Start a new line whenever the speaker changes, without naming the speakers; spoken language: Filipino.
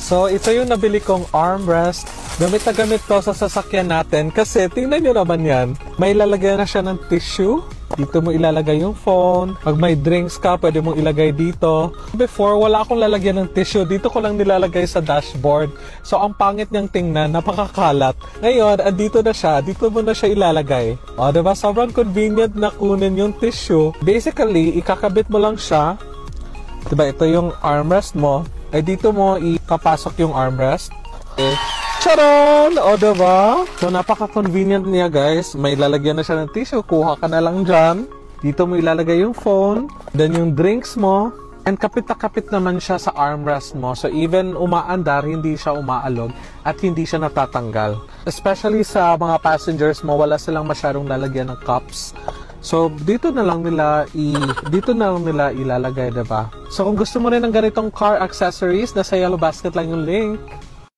So, ito yung nabili kong armrest. Gamit na gamit to sa sasakyan natin kasi tingnan nyo naman yan. May lalagyan na siya ng tissue. Dito mo ilalagay yung phone. Pag may drinks ka, pwede mong ilagay dito. Before, wala akong lalagyan ng tissue. Dito ko lang nilalagay sa dashboard. So, ang pangit niyang tingnan, napakakalat. Ngayon, andito na siya. Dito mo na siya ilalagay. O, diba? Sobrang convenient na kunin yung tissue. Basically, ikakabit mo lang siya. Diba? Ito yung armrest mo. Ay, dito mo ikapasok yung armrest. Okay. Charon! O, diba? So, napaka-convenient niya, guys. May lalagyan na siya ng tissue. Kuha ka na lang dyan. Dito mo ilalagay yung phone. Then, yung drinks mo. And kapit na kapit naman siya sa armrest mo. So, even umaandar, hindi siya umaalog at hindi siya natatanggal. Especially sa mga passengers mo, wala silang masyadong lalagyan ng cups. So, dito na lang nila ilalagay, diba? So, kung gusto mo rin ng ganitong car accessories, nasa Yellow Basket lang yung link.